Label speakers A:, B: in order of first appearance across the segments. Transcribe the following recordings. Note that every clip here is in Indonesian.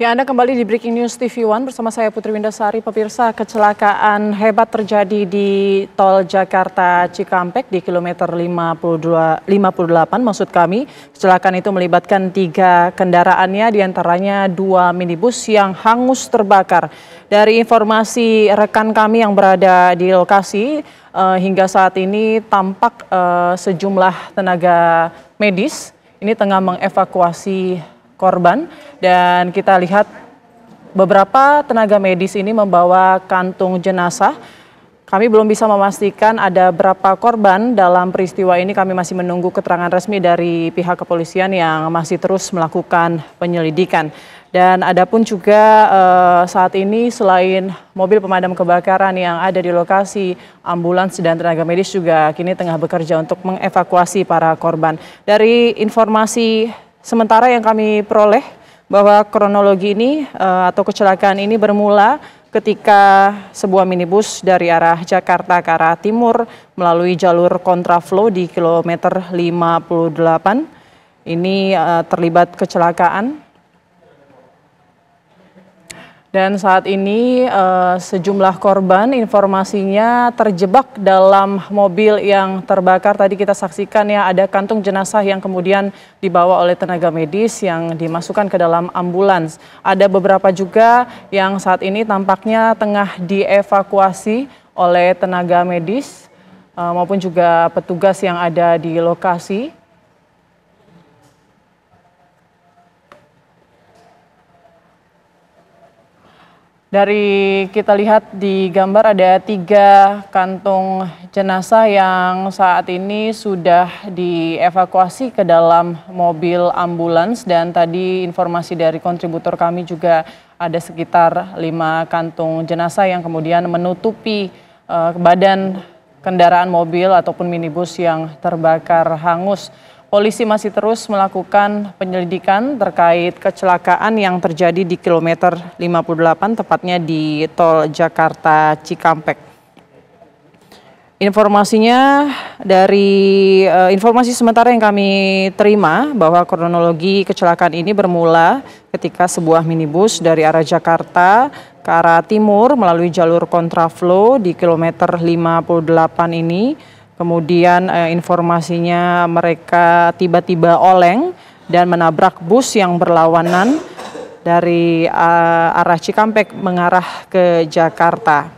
A: Ya, Anda kembali di Breaking News TV One bersama saya Putri Windasari. Pemirsa, kecelakaan hebat terjadi di tol Jakarta Cikampek di kilometer 58 maksud kami. Kecelakaan itu melibatkan 3 kendaraannya, diantaranya 2 minibus yang hangus terbakar. Dari informasi rekan kami yang berada di lokasi, hingga saat ini tampak sejumlah tenaga medis ini tengah mengevakuasi korban, dan kita lihat beberapa tenaga medis ini membawa kantung jenazah. Kami belum bisa memastikan ada berapa korban dalam peristiwa ini. Kami masih menunggu keterangan resmi dari pihak kepolisian yang masih terus melakukan penyelidikan. Dan adapun juga saat ini selain mobil pemadam kebakaran yang ada di lokasi, ambulans dan tenaga medis juga kini tengah bekerja untuk mengevakuasi para korban. Dari informasi sementara yang kami peroleh bahwa kronologi ini atau kecelakaan ini bermula ketika sebuah minibus dari arah Jakarta ke arah timur melalui jalur kontraflow di kilometer 58 ini terlibat kecelakaan. Dan saat ini sejumlah korban informasinya terjebak dalam mobil yang terbakar. Tadi kita saksikan ya, ada kantung jenazah yang kemudian dibawa oleh tenaga medis yang dimasukkan ke dalam ambulans. Ada beberapa juga yang saat ini tampaknya tengah dievakuasi oleh tenaga medis maupun juga petugas yang ada di lokasi. Dari kita lihat di gambar ada 3 kantung jenazah yang saat ini sudah dievakuasi ke dalam mobil ambulans, dan tadi informasi dari kontributor kami juga ada sekitar 5 kantung jenazah yang kemudian menutupi badan kendaraan mobil ataupun minibus yang terbakar hangus. Polisi masih terus melakukan penyelidikan terkait kecelakaan yang terjadi di kilometer 58, tepatnya di tol Jakarta Cikampek. Informasinya dari informasi sementara yang kami terima bahwa kronologi kecelakaan ini bermula ketika sebuah minibus dari arah Jakarta ke arah timur melalui jalur kontraflow di kilometer 58 ini. Kemudian informasinya mereka tiba-tiba oleng dan menabrak bus yang berlawanan dari arah Cikampek mengarah ke Jakarta.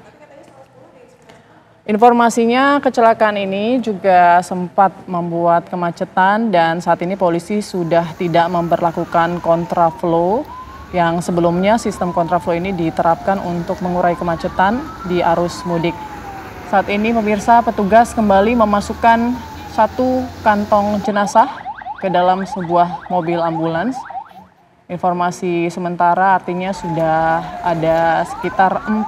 A: Informasinya kecelakaan ini juga sempat membuat kemacetan, dan saat ini polisi sudah tidak memberlakukan kontraflow yang sebelumnya sistem kontraflow ini diterapkan untuk mengurai kemacetan di arus mudik. Saat ini pemirsa, petugas kembali memasukkan 1 kantong jenazah ke dalam sebuah mobil ambulans. Informasi sementara artinya sudah ada sekitar 4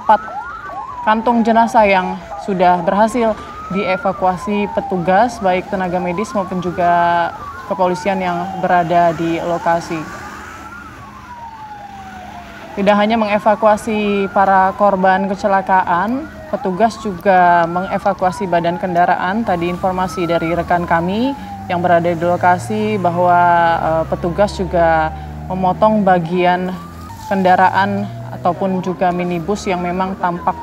A: kantong jenazah yang sudah berhasil dievakuasi petugas baik tenaga medis maupun juga kepolisian yang berada di lokasi. Tidak hanya mengevakuasi para korban kecelakaan, petugas juga mengevakuasi badan kendaraan. Tadi informasi dari rekan kami yang berada di lokasi bahwa petugas juga memotong bagian kendaraan ataupun juga minibus yang memang tampak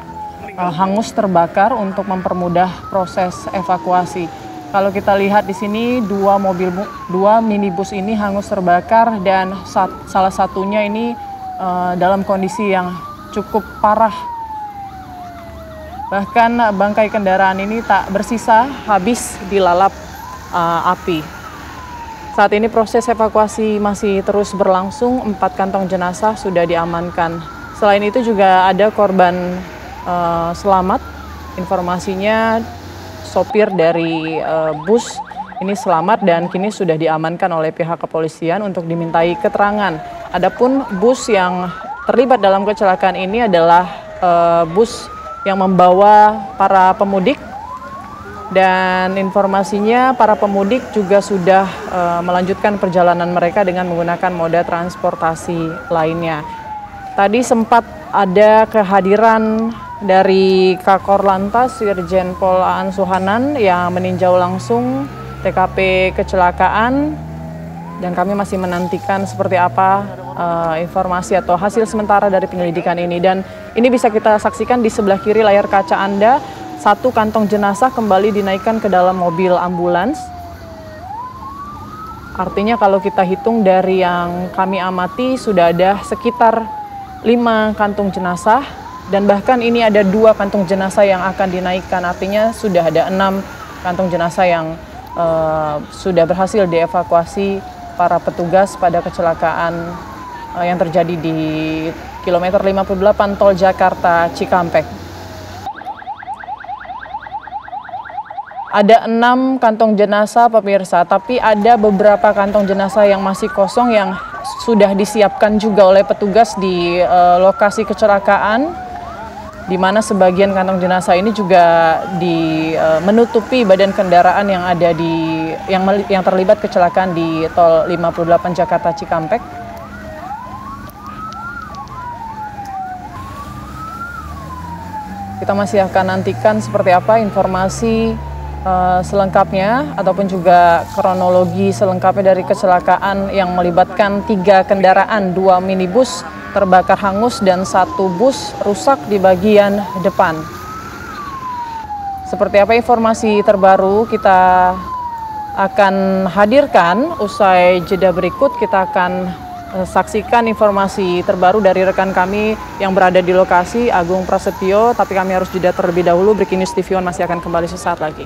A: hangus terbakar untuk mempermudah proses evakuasi. Kalau kita lihat di sini 2 minibus ini hangus terbakar, dan salah satunya ini dalam kondisi yang cukup parah. Bahkan bangkai kendaraan ini tak bersisa, habis dilalap api. Saat ini proses evakuasi masih terus berlangsung, 4 kantong jenazah sudah diamankan. Selain itu juga ada korban selamat. Informasinya sopir dari bus ini selamat dan kini sudah diamankan oleh pihak kepolisian untuk dimintai keterangan. Adapun bus yang terlibat dalam kecelakaan ini adalah bus yang membawa para pemudik, dan informasinya para pemudik juga sudah melanjutkan perjalanan mereka dengan menggunakan moda transportasi lainnya. Tadi sempat ada kehadiran dari Kakor Lantas Irjen Pol Aan Suhanan yang meninjau langsung TKP kecelakaan, dan kami masih menantikan seperti apa informasi atau hasil sementara dari penyelidikan ini. Dan ini bisa kita saksikan di sebelah kiri layar kaca Anda, satu kantong jenazah kembali dinaikkan ke dalam mobil ambulans. Artinya kalau kita hitung dari yang kami amati sudah ada sekitar 5 kantung jenazah dan bahkan ini ada 2 kantung jenazah yang akan dinaikkan. Artinya sudah ada 6 kantung jenazah yang sudah berhasil dievakuasi para petugas pada kecelakaan yang terjadi di kilometer 58 Tol Jakarta Cikampek. Ada 6 kantong jenazah pemirsa, tapi ada beberapa kantong jenazah yang masih kosong yang sudah disiapkan juga oleh petugas di lokasi kecelakaan, di mana sebagian kantong jenazah ini juga menutupi badan kendaraan yang ada yang terlibat kecelakaan di Tol 58 Jakarta Cikampek. Kita masih akan nantikan seperti apa informasi selengkapnya ataupun juga kronologi selengkapnya dari kecelakaan yang melibatkan 3 kendaraan, 2 minibus terbakar hangus dan 1 bus rusak di bagian depan. Seperti apa informasi terbaru kita akan hadirkan usai jeda berikut. Kita akan saksikan informasi terbaru dari rekan kami yang berada di lokasi, Agung Prasetyo, tapi kami harus jeda terlebih dahulu. Breaking News TV One masih akan kembali sesaat lagi.